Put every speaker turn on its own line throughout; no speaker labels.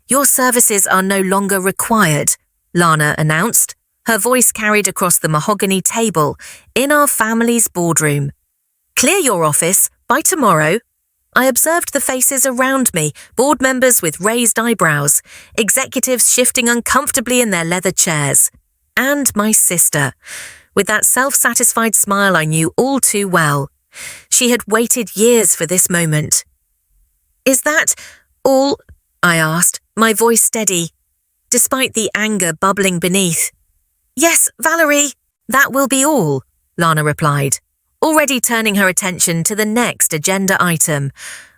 "Your services are no longer required," Lana announced, her voice carried across the mahogany table in our family's boardroom. "Clear your office by tomorrow." I observed the faces around me, board members with raised eyebrows, executives shifting uncomfortably in their leather chairs, and my sister, with that self-satisfied smile I knew all too well. She had waited years for this moment. "Is that all?" I asked, my voice steady, despite the anger bubbling beneath. "Yes, Valerie, that will be all," Lana replied, already turning her attention to the next agenda item.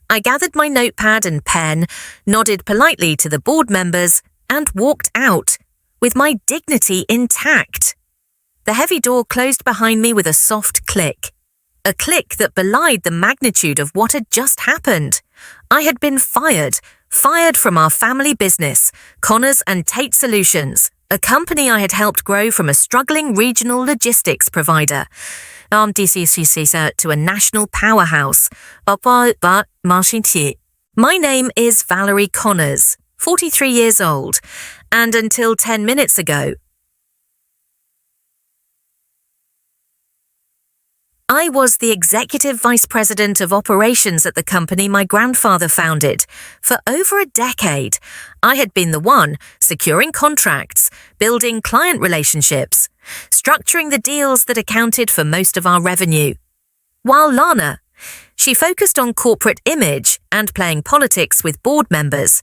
I gathered my notepad and pen, nodded politely to the board members, and walked out, with my dignity intact. The heavy door closed behind me with a soft click. A click that belied the magnitude of what had just happened. I had been fired from our family business, Connors and Tate Solutions, a company I had helped grow from a struggling regional logistics provider, to a national powerhouse. My name is Valerie Connors, 43 years old, and until 10 minutes ago, I was the Executive Vice President of Operations at the company my grandfather founded. For over a decade, I had been the one securing contracts, building client relationships, structuring the deals that accounted for most of our revenue. While Lana, she focused on corporate image and playing politics with board members,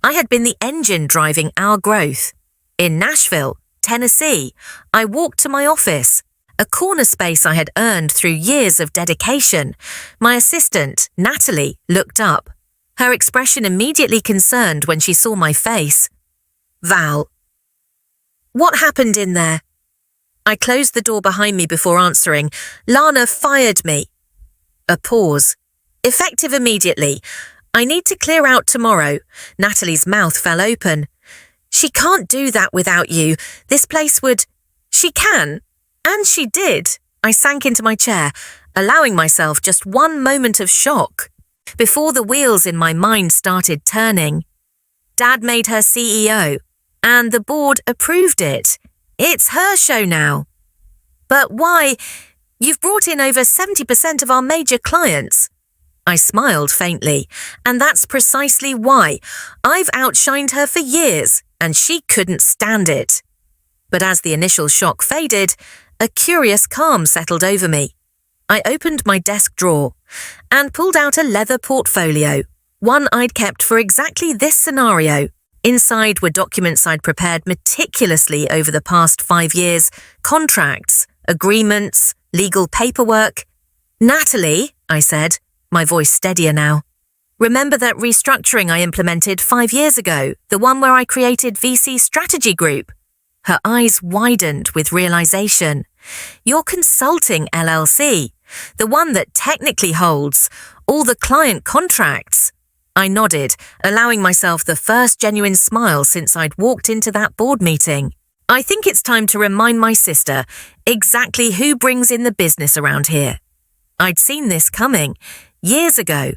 I had been the engine driving our growth. In Nashville, Tennessee, I walked to my office, a corner space I had earned through years of dedication. My assistant, Natalie, looked up, her expression immediately concerned when she saw my face. "Val, what happened in there?" I closed the door behind me before answering. "Lana fired me." A pause. "Effective immediately. I need to clear out tomorrow." Natalie's mouth fell open. "She can't do that without you. This place would—" "She can. And she did." I sank into my chair, allowing myself just one moment of shock before the wheels in my mind started turning. Dad made her CEO, and the board approved it. It's her show now. "But why? You've brought in over 70% of our major clients." I smiled faintly, and that's precisely why. I've outshined her for years, and she couldn't stand it. But as the initial shock faded, a curious calm settled over me. I opened my desk drawer and pulled out a leather portfolio, one I'd kept for exactly this scenario. Inside were documents I'd prepared meticulously over the past 5 years, contracts, agreements, legal paperwork. "Natalie," I said, my voice steadier now, "remember that restructuring I implemented 5 years ago, the one where I created VC Strategy Group?" Her eyes widened with realization. "Your consulting LLC, the one that technically holds all the client contracts." I nodded, allowing myself the first genuine smile since I'd walked into that board meeting. "I think it's time to remind my sister exactly who brings in the business around here." I'd seen this coming years ago.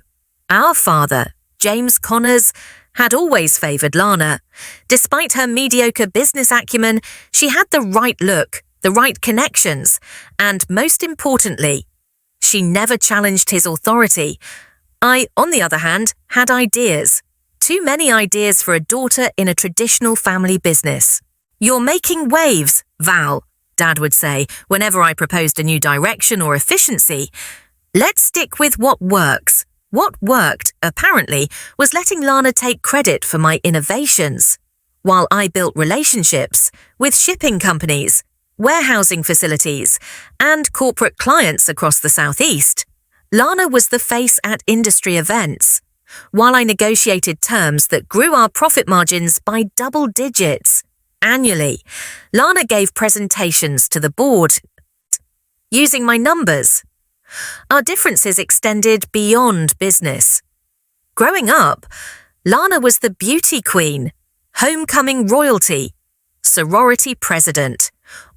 Our father, James Connors, had always favored Lana. Despite her mediocre business acumen, she had the right look, the right connections, and most importantly, she never challenged his authority. I, on the other hand, had ideas. Too many ideas for a daughter in a traditional family business. "You're making waves, Val," Dad would say whenever I proposed a new direction or efficiency. "Let's stick with what works." What worked, apparently, was letting Lana take credit for my innovations. While I built relationships with shipping companies, warehousing facilities, and corporate clients across the Southeast, Lana was the face at industry events. While I negotiated terms that grew our profit margins by double digits annually, Lana gave presentations to the board using my numbers. Our differences extended beyond business. Growing up, Lana was the beauty queen, homecoming royalty, sorority president.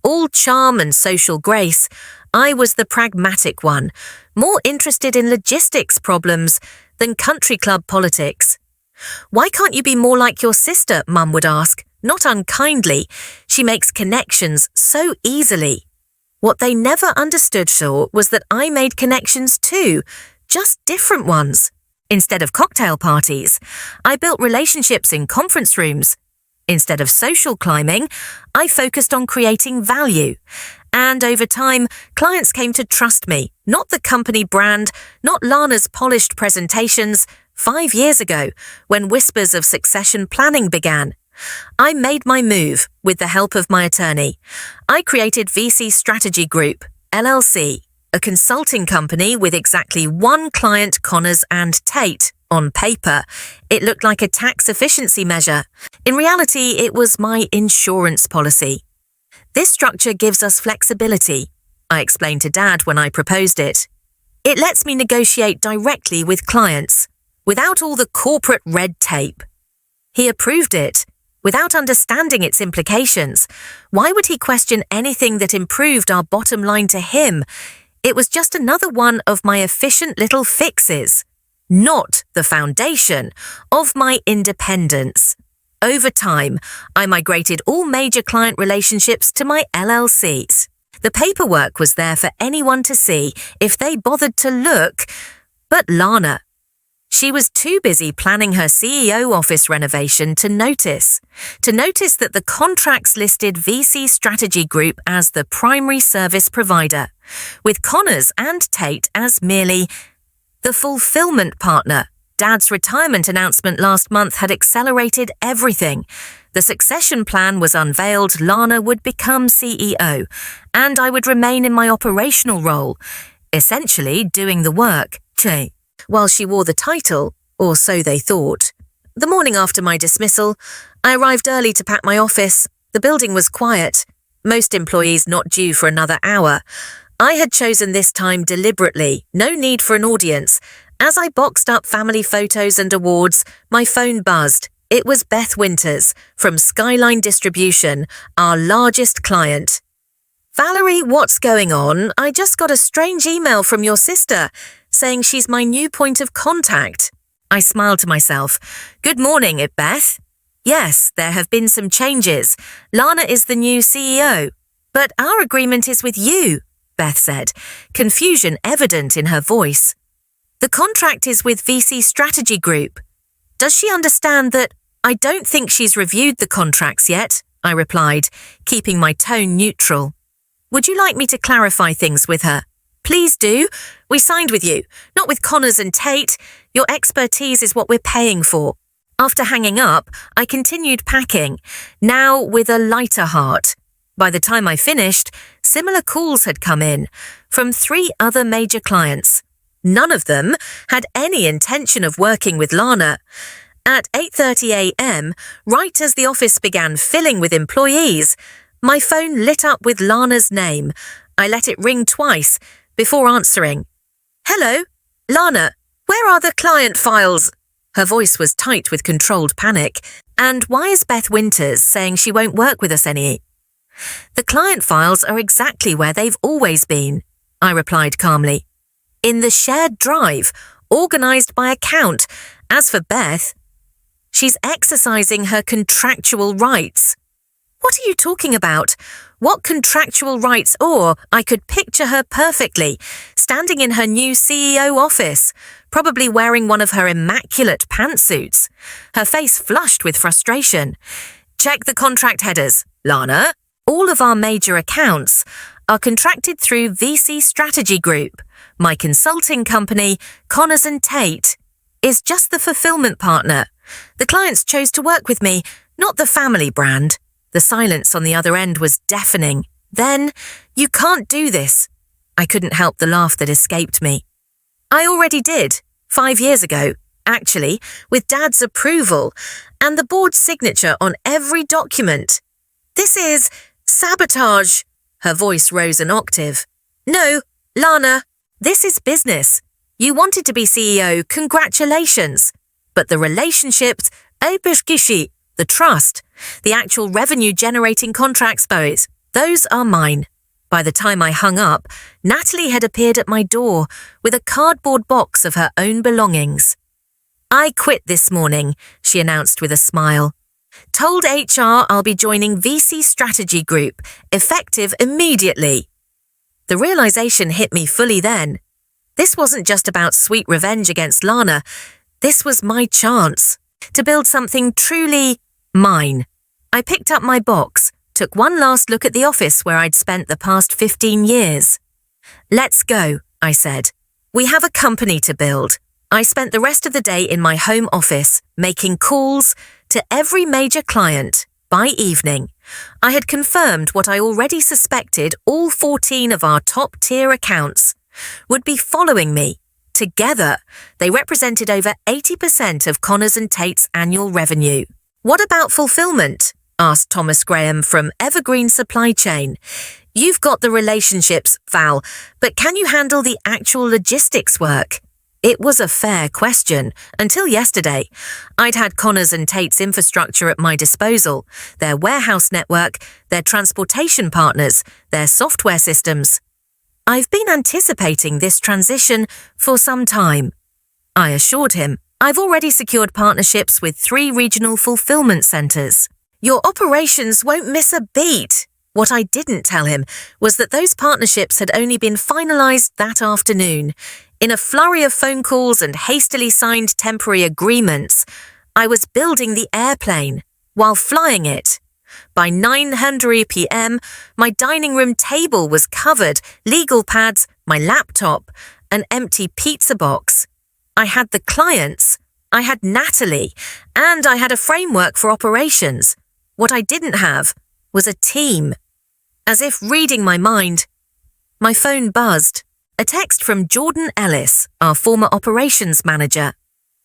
All charm and social grace, I was the pragmatic one, more interested in logistics problems than country club politics. Why can't you be more like your sister, Mum would ask, not unkindly. She makes connections so easily. What they never understood was that I made connections too, just different ones. Instead of cocktail parties, I built relationships in conference rooms. Instead of social climbing, I focused on creating value. And over time, clients came to trust me, not the company brand, not Lana's polished presentations. 5 years ago, when whispers of succession planning began, I made my move with the help of my attorney. I created VC Strategy Group, LLC, a consulting company with exactly one client, Connors and Tate. On paper, it looked like a tax efficiency measure. In reality, it was my insurance policy. This structure gives us flexibility, I explained to Dad when I proposed it. It lets me negotiate directly with clients, without all the corporate red tape. He approved it, without understanding its implications. Why would he question anything that improved our bottom line to him? It was just another one of my efficient little fixes, not the foundation of my independence. Over time, I migrated all major client relationships to my LLCs. The paperwork was there for anyone to see if they bothered to look, but Lana, she was too busy planning her CEO office renovation to notice that the contracts listed VC Strategy Group as the primary service provider, with Connors and Tate as merely the fulfillment partner. Dad's retirement announcement last month had accelerated everything. The succession plan was unveiled. Lana would become CEO, and I would remain in my operational role, essentially doing the work, while she wore the title, or so they thought. The morning after my dismissal, I arrived early to pack my office. The building was quiet, most employees not due for another hour. I had chosen this time deliberately, no need for an audience. As I boxed up family photos and awards, my phone buzzed. It was Beth Winters from Skyline Distribution, our largest client. Valerie, what's going on? I just got a strange email from your sister saying she's my new point of contact. I smiled to myself. Good morning, Beth. Yes, there have been some changes. Lana is the new CEO. But our agreement is with you, Beth said, confusion evident in her voice. The contract is with VC Strategy Group. Does she understand that I don't think she's reviewed the contracts yet? I replied, keeping my tone neutral. Would you like me to clarify things with her? Please do. We signed with you, not with Connors and Tate. Your expertise is what we're paying for. After hanging up, I continued packing, now with a lighter heart. By the time I finished, similar calls had come in from 3 other major clients. None of them had any intention of working with Lana. At 8:30 a.m., right as the office began filling with employees, my phone lit up with Lana's name. I let it ring twice before answering. Hello, Lana, where are the client files? Her voice was tight with controlled panic. And why is Beth Winters saying she won't work with us any? The client files are exactly where they've always been, I replied calmly. In the shared drive, organized by account. As for Beth, she's exercising her contractual rights. What are you talking about? What contractual rights? Or I could picture her perfectly, standing in her new CEO office, probably wearing one of her immaculate pantsuits, her face flushed with frustration. Check the contract headers, Lana. All of our major accounts are contracted through VC Strategy Group. My consulting company, Connors and Tate, is just the fulfillment partner. The clients chose to work with me, not the family brand. The silence on the other end was deafening. Then, you can't do this. I couldn't help the laugh that escaped me. I already did, 5 years ago, actually, with Dad's approval and the board's signature on every document. This is sabotage. Her voice rose an octave. No, Lana, this is business. You wanted to be CEO, congratulations. But the relationships, the trust, the actual revenue-generating contracts, those are mine. By the time I hung up, Natalie had appeared at my door with a cardboard box of her own belongings. I quit this morning, she announced with a smile. Told HR I'll be joining VC Strategy Group, effective immediately. The realization hit me fully then. This wasn't just about sweet revenge against Lana. This was my chance to build something truly mine. I picked up my box, took one last look at the office where I'd spent the past 15 years. Let's go, I said. We have a company to build. I spent the rest of the day in my home office, making calls to every major client. By evening, I had confirmed what I already suspected: all 14 of our top-tier accounts would be following me. Together, they represented over 80% of Connors & Tate's annual revenue. What about fulfillment? Asked Thomas Graham from Evergreen Supply Chain. You've got the relationships, Val, but can you handle the actual logistics work? It was a fair question. Until yesterday, I'd had Connors & Tate's infrastructure at my disposal, their warehouse network, their transportation partners, their software systems. I've been anticipating this transition for some time. I assured him, I've already secured partnerships with 3 regional fulfillment centers. Your operations won't miss a beat. What I didn't tell him was that those partnerships had only been finalized that afternoon. In a flurry of phone calls and hastily signed temporary agreements, I was building the airplane while flying it. By 9:00 p.m., my dining room table was covered, legal pads, my laptop, an empty pizza box. I had the clients, I had Natalie, and I had a framework for operations. What I didn't have was a team. As if reading my mind, my phone buzzed. A text from Jordan Ellis, our former operations manager.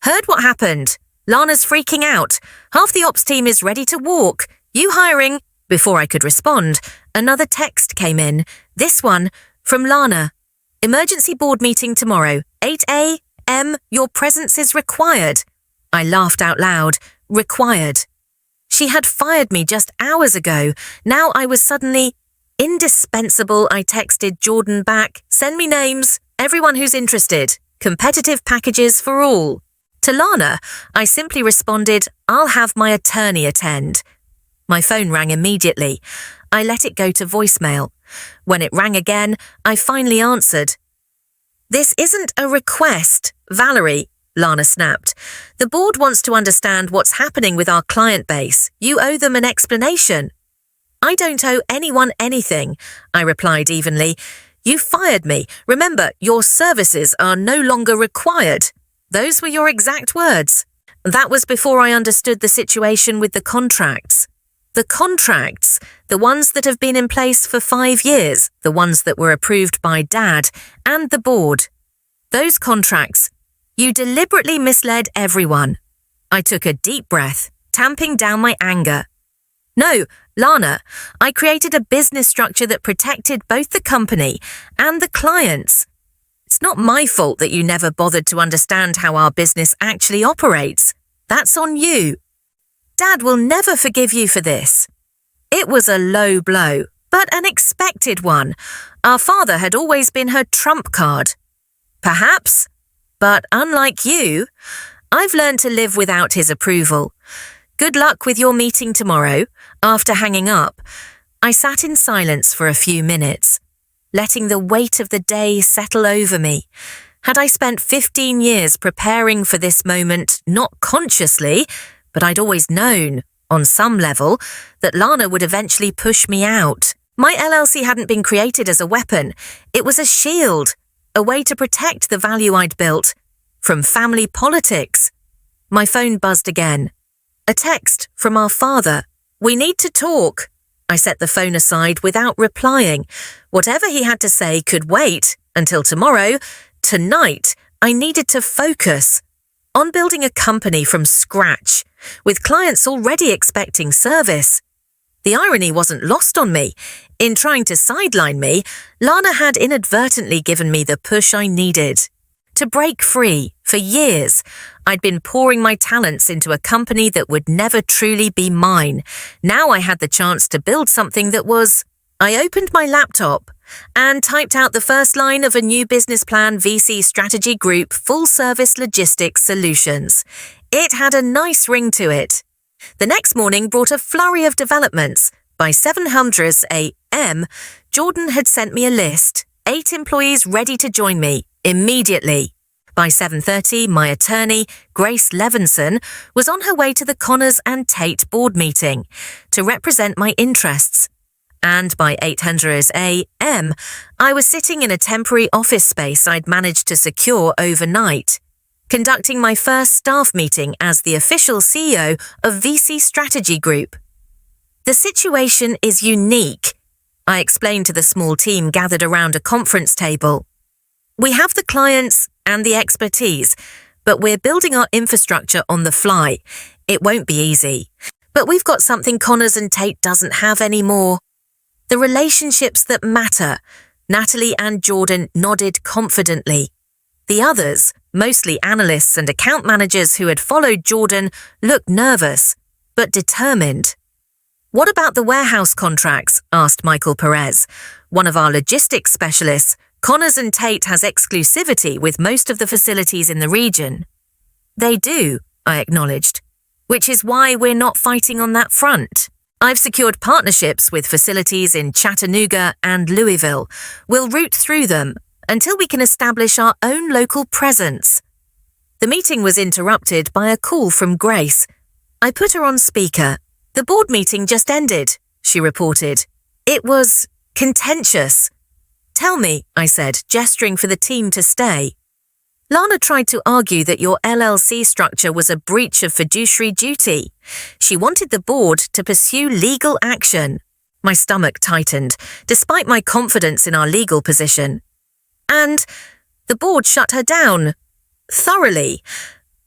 Heard what happened. Lana's freaking out. Half the ops team is ready to walk. You hiring? Before I could respond, another text came in. This one from Lana. Emergency board meeting tomorrow, 8 a.m. Your presence is required. I laughed out loud. Required. She had fired me just hours ago. Now I was suddenly indispensable. I texted Jordan back. Send me names. Everyone who's interested. Competitive packages for all. To Lana, I simply responded, I'll have my attorney attend. My phone rang immediately. I let it go to voicemail. When it rang again, I finally answered. This isn't a request, Valerie, Lana snapped. The board wants to understand what's happening with our client base. You owe them an explanation. I don't owe anyone anything, I replied evenly. You fired me. Remember, your services are no longer required. Those were your exact words. That was before I understood the situation with the contracts. The contracts, the ones that have been in place for 5 years, the ones that were approved by Dad and the board. Those contracts, you deliberately misled everyone. I took a deep breath, tamping down my anger. No, Lana, I created a business structure that protected both the company and the clients. It's not my fault that you never bothered to understand how our business actually operates. That's on you. Dad will never forgive you for this. It was a low blow, but an expected one. Our father had always been her trump card. Perhaps, but unlike you, I've learned to live without his approval. Good luck with your meeting tomorrow. After hanging up, I sat in silence for a few minutes, letting the weight of the day settle over me. Had I spent 15 years preparing for this moment, not consciously, but I'd always known, on some level, that Lana would eventually push me out. My LLC hadn't been created as a weapon. It was a shield, a way to protect the value I'd built from family politics. My phone buzzed again. A text from our father. We need to talk. I set the phone aside without replying. Whatever he had to say could wait until tomorrow. Tonight, I needed to focus on building a company from scratch, with clients already expecting service. The irony wasn't lost on me. In trying to sideline me, Lana had inadvertently given me the push I needed. To break free, for years, I'd been pouring my talents into a company that would never truly be mine. Now I had the chance to build something that was... I opened my laptop, and typed out the first line of a new business plan VC strategy group full-service logistics solutions. It had a nice ring to it. The next morning brought a flurry of developments. By 7:00 a.m., Jordan had sent me a list, 8 employees ready to join me immediately. By 7:30, my attorney, Grace Levinson, was on her way to the Connors and Tate board meeting to represent my interests. And by 8:00 a.m., I was sitting in a temporary office space I'd managed to secure overnight, conducting my first staff meeting as the official CEO of VC Strategy Group. The situation is unique, I explained to the small team gathered around a conference table. We have the clients and the expertise, but we're building our infrastructure on the fly. It won't be easy. But we've got something Connors and Tate doesn't have anymore. The relationships that matter. Natalie and Jordan nodded confidently. The others, mostly analysts and account managers who had followed Jordan, looked nervous, but determined. What about the warehouse contracts? Asked Michael Perez, one of our logistics specialists. Connors and Tate has exclusivity with most of the facilities in the region. They do, I acknowledged, which is why we're not fighting on that front. I've secured partnerships with facilities in Chattanooga and Louisville. We'll route through them until we can establish our own local presence. The meeting was interrupted by a call from Grace. I put her on speaker. The board meeting just ended, she reported. It was contentious. Tell me, I said, gesturing for the team to stay. Lana tried to argue that your LLC structure was a breach of fiduciary duty. She wanted the board to pursue legal action. My stomach tightened, despite my confidence in our legal position. And the board shut her down. Thoroughly.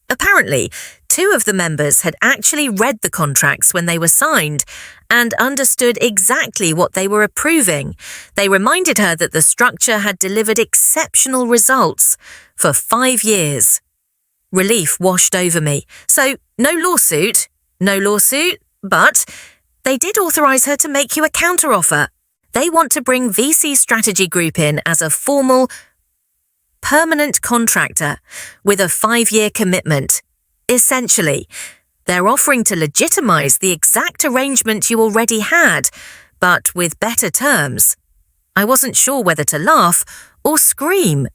Apparently, 2 of the members had actually read the contracts when they were signed and understood exactly what they were approving. They reminded her that the structure had delivered exceptional results for 5 years. Relief washed over me. So, no lawsuit, but they did authorize her to make you a counteroffer. They want to bring VC Strategy Group in as a formal, permanent contractor with a 5-year commitment. Essentially, they're offering to legitimize the exact arrangement you already had, but with better terms. I wasn't sure whether to laugh or scream.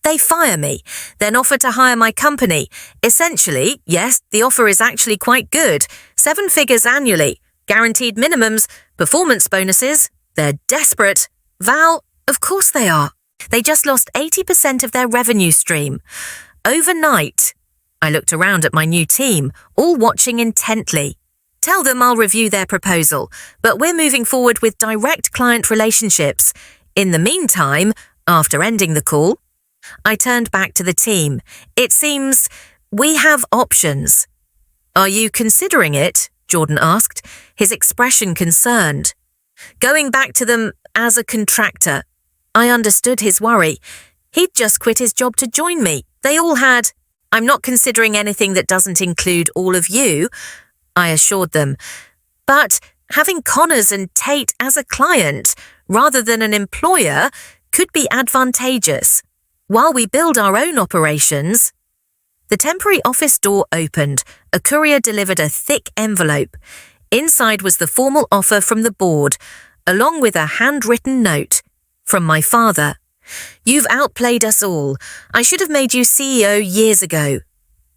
They fire me, then offer to hire my company. Essentially, yes, the offer is actually quite good. 7 figures annually, guaranteed minimums, performance bonuses. They're desperate. Val, of course they are. They just lost 80% of their revenue stream. Overnight. I looked around at my new team, all watching intently. Tell them I'll review their proposal, but we're moving forward with direct client relationships. In the meantime, after ending the call, I turned back to the team. It seems we have options. Are you considering it? Jordan asked, his expression concerned. Going back to them as a contractor. I understood his worry. He'd just quit his job to join me. They all had. I'm not considering anything that doesn't include all of you, I assured them. But having Connors and Tate as a client, rather than an employer, could be advantageous. While we build our own operations. The temporary office door opened. A courier delivered a thick envelope. Inside was the formal offer from the board, along with a handwritten note from my father. You've outplayed us all. I should have made you CEO years ago.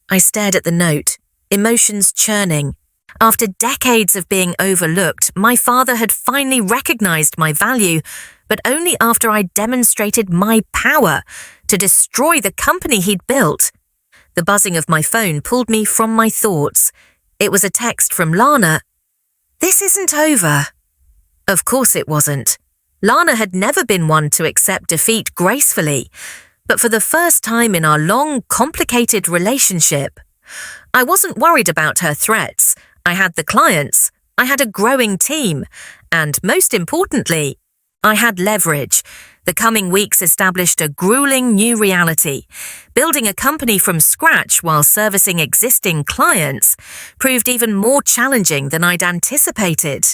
I stared at the note, emotions churning. After decades of being overlooked, my father had finally recognized my value, but only after I demonstrated my power to destroy the company he'd built. The buzzing of my phone pulled me from my thoughts. It was a text from Lana. This isn't over. Of course it wasn't. Lana had never been one to accept defeat gracefully, but for the first time in our long, complicated relationship, I wasn't worried about her threats. I had the clients, I had a growing team, and most importantly, I had leverage. The coming weeks established a grueling new reality. Building a company from scratch while servicing existing clients proved even more challenging than I'd anticipated.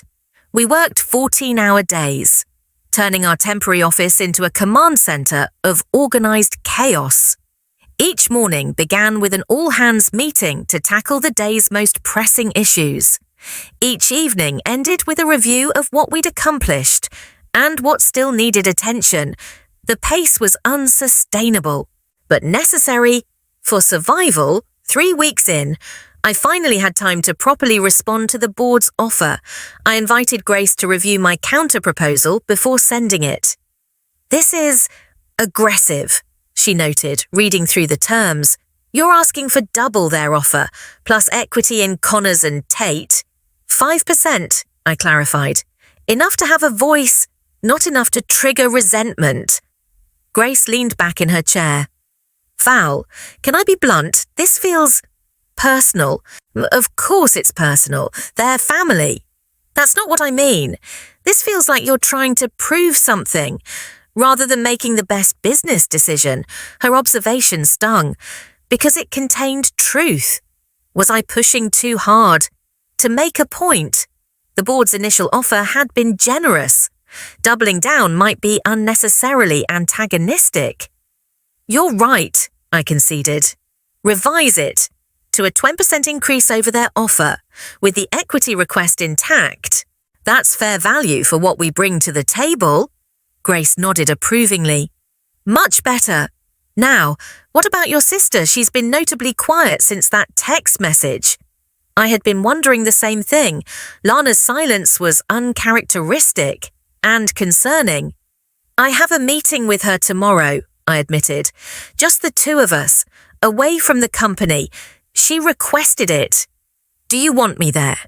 We worked 14-hour days. turning our temporary office into a command center of organized chaos. Each morning began with an all-hands meeting to tackle the day's most pressing issues. Each evening ended with a review of what we'd accomplished and what still needed attention. The pace was unsustainable, but necessary for survival. 3 weeks in, I finally had time to properly respond to the board's offer. I invited Grace to review my counter-proposal before sending it. "This is aggressive," she noted, reading through the terms. "You're asking for double their offer, plus equity in Connors and Tate." 5%, I clarified. "Enough to have a voice, not enough to trigger resentment." Grace leaned back in her chair. "Val, can I be blunt? This feels personal." "Of course it's personal. They're family." "That's not what I mean. This feels like you're trying to prove something, rather than making the best business decision." Her observation stung, because it contained truth. Was I pushing too hard? To make a point, the board's initial offer had been generous. Doubling down might be unnecessarily antagonistic. "You're right," I conceded. "Revise it to a 20% increase over their offer, with the equity request intact. That's fair value for what we bring to the table." Grace nodded approvingly. "Much better. Now, what about your sister? She's been notably quiet since that text message." I had been wondering the same thing. Lana's silence was uncharacteristic and concerning. "I have a meeting with her tomorrow," I admitted. "Just the two of us, away from the company. She requested it." "Do you want me there?"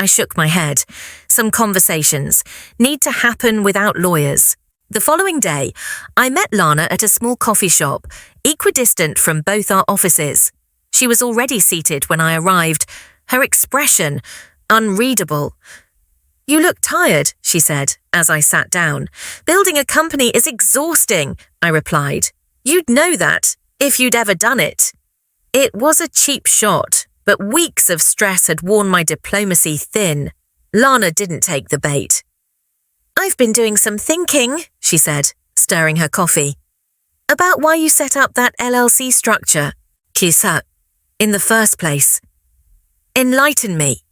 I shook my head. Some conversations need to happen without lawyers. The following day, I met Lana at a small coffee shop, equidistant from both our offices. She was already seated when I arrived, her expression unreadable. "You look tired," she said, as I sat down. "Building a company is exhausting," I replied. "You'd know that, if you'd ever done it." It was a cheap shot, but weeks of stress had worn my diplomacy thin. Lana didn't take the bait. "I've been doing some thinking," she said, stirring her coffee, "about why you set up that LLC structure, Kisa, in the first place. Enlighten me.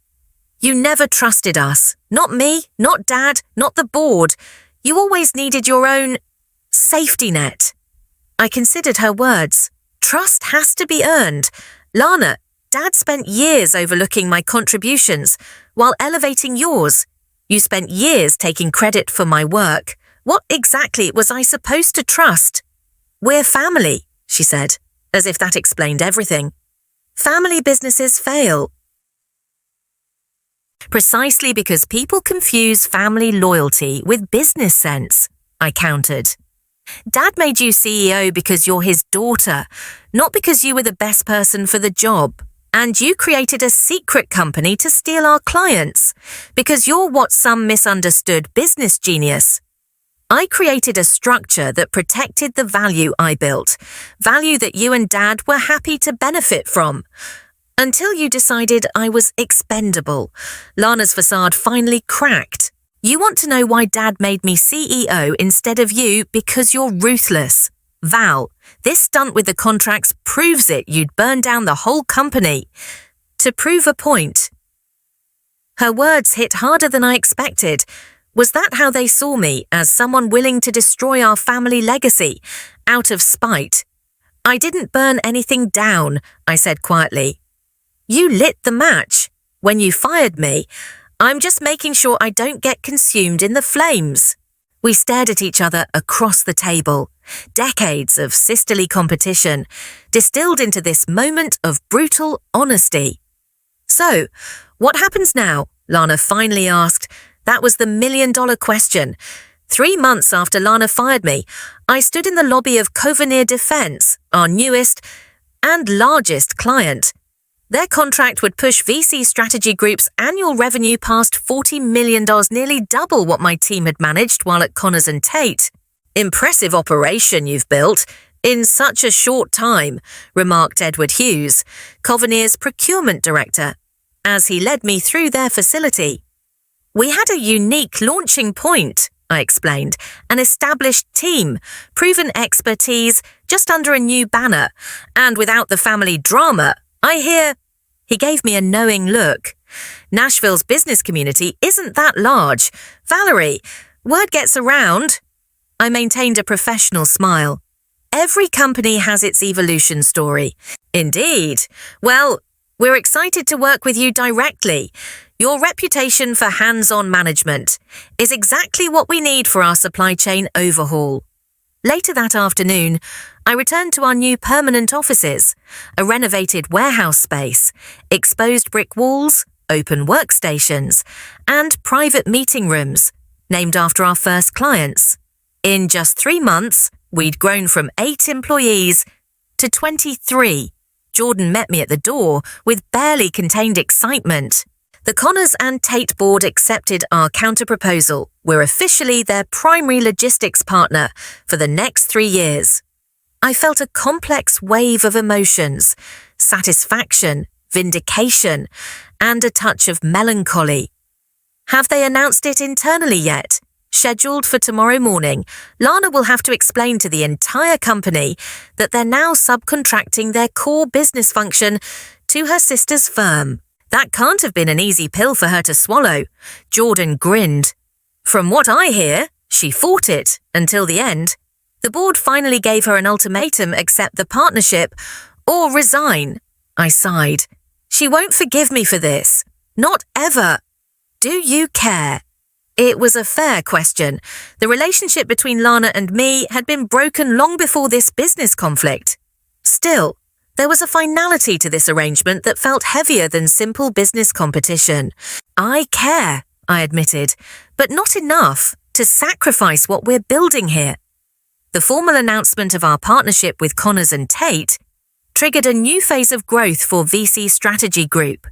You never trusted us. Not me, not Dad, not the board. You always needed your own safety net." I considered her words. Trust has to be earned. "Lana, Dad spent years overlooking my contributions while elevating yours. You spent years taking credit for my work. What exactly was I supposed to trust?" "We're family," she said, as if that explained everything. "Family businesses fail." "Precisely because people confuse family loyalty with business sense," I countered. "Dad made you CEO because you're his daughter, not because you were the best person for the job. And you created a secret company to steal our clients, because you're what some misunderstood business genius. I created a structure that protected the value I built, value that you and Dad were happy to benefit from. Until you decided I was expendable." Lana's facade finally cracked. "You want to know why Dad made me CEO instead of you because you're ruthless. Val, this stunt with the contracts proves it. You'd burn down the whole company. To prove a point." Her words hit harder than I expected. Was that how they saw me, as someone willing to destroy our family legacy, out of spite? "I didn't burn anything down," I said quietly. "You lit the match. When you fired me, I'm just making sure I don't get consumed in the flames." We stared at each other across the table. Decades of sisterly competition distilled into this moment of brutal honesty. "So, what happens now?" Lana finally asked. That was the million-dollar question. 3 months after Lana fired me, I stood in the lobby of Covenir Defense, our newest and largest client. Their contract would push VC Strategy Group's annual revenue past $40 million, nearly double what my team had managed while at Connors and Tate. "Impressive operation you've built in such a short time," remarked Edward Hughes, Covenir's procurement director, as he led me through their facility. "We had a unique launching point," I explained. An established team, proven expertise, just under a new banner. And without the family drama, I hear... He gave me a knowing look. Nashville's business community isn't that large. Valerie, word gets around. I maintained a professional smile. Every company has its evolution story. Indeed. Well, we're excited to work with you directly. Your reputation for hands-on management is exactly what we need for our supply chain overhaul. Later that afternoon, I returned to our new permanent offices, a renovated warehouse space, exposed brick walls, open workstations, and private meeting rooms, named after our first clients. In just 3 months, we'd grown from 8 employees to 23. Jordan met me at the door with barely contained excitement. The Connors and Tate board accepted our counterproposal. We're officially their primary logistics partner for the next 3 years. I felt a complex wave of emotions, satisfaction, vindication, and a touch of melancholy. Have they announced it internally yet? Scheduled for tomorrow morning, Lana will have to explain to the entire company that they're now subcontracting their core business function to her sister's firm. That can't have been an easy pill for her to swallow. Jordan grinned. From what I hear, she fought it until the end. The board finally gave her an ultimatum: accept the partnership or resign. I sighed. She won't forgive me for this. Not ever. Do you care? It was a fair question. The relationship between Lana and me had been broken long before this business conflict. Still, there was a finality to this arrangement that felt heavier than simple business competition. I care, I admitted, but not enough to sacrifice what we're building here. The formal announcement of our partnership with Connors and Tate triggered a new phase of growth for VC Strategy Group.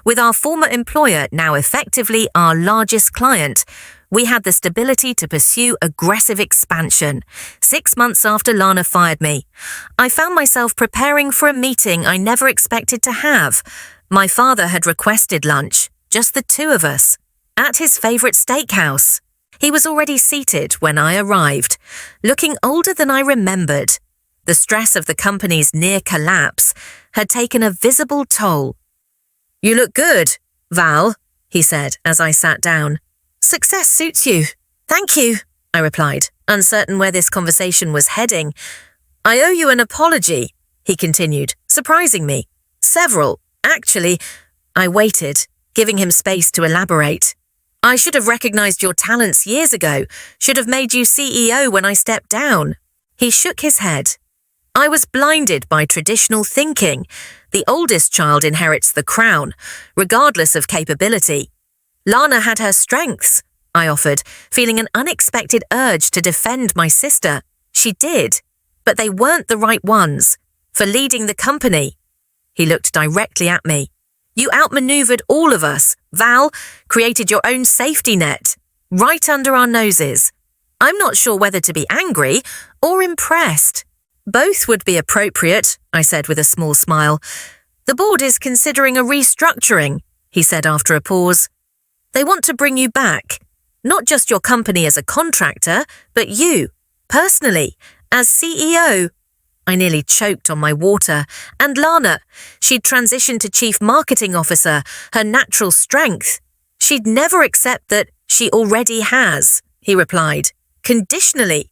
With our former employer now effectively our largest client, we had the stability to pursue aggressive expansion. 6 months after Lana fired me, I found myself preparing for a meeting I never expected to have. My father had requested lunch, just the 2 of us, at his favorite steakhouse. He was already seated when I arrived, looking older than I remembered. The stress of the company's near collapse had taken a visible toll. "You look good, Val," he said as I sat down. "Success suits you. Thank you," I replied, uncertain where this conversation was heading. "I owe you an apology," he continued, surprising me. "Several, actually." I waited, giving him space to elaborate. "I should have recognized your talents years ago, should have made you CEO when I stepped down." He shook his head. "I was blinded by traditional thinking. The oldest child inherits the crown, regardless of capability. Lana had her strengths," I offered, feeling an unexpected urge to defend my sister. "She did, but they weren't the right ones for leading the company." He looked directly at me. "You outmaneuvered all of us, Val, created your own safety net, right under our noses. I'm not sure whether to be angry or impressed." "Both would be appropriate," I said with a small smile. "The board is considering a restructuring," he said after a pause. "They want to bring you back, not just your company as a contractor, but you, personally, as CEO." I nearly choked on my water. "And Lana, she'd transitioned to Chief Marketing Officer, her natural strength. She'd never accept that she already has," he replied, "conditionally."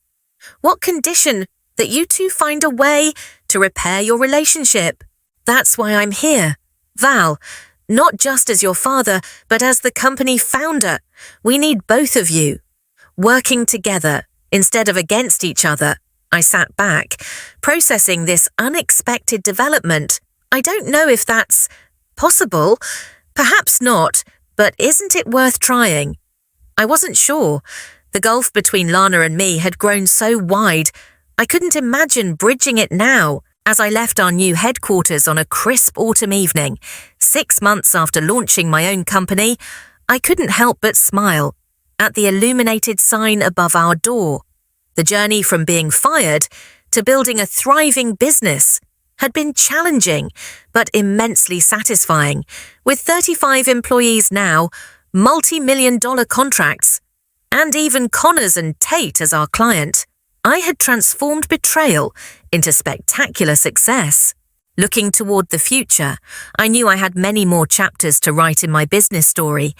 "What condition? That you two find a way to repair your relationship. That's why I'm here, Val, not just as your father, but as the company founder. We need both of you, working together instead of against each other." I sat back, processing this unexpected development. I don't know if that's possible. Perhaps not, but isn't it worth trying? I wasn't sure. The gulf between Lana and me had grown so wide, I couldn't imagine bridging it now. As I left our new headquarters on a crisp autumn evening, 6 months after launching my own company, I couldn't help but smile at the illuminated sign above our door. The journey from being fired to building a thriving business had been challenging, but immensely satisfying. With 35 employees now, multi-million-dollar contracts, and even Connors and Tate as our client, I had transformed betrayal into spectacular success. Looking toward the future, I knew I had many more chapters to write in my business story,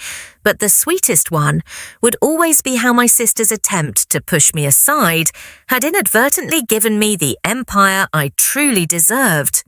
but the sweetest one would always be how my sister's attempt to push me aside had inadvertently given me the empire I truly deserved.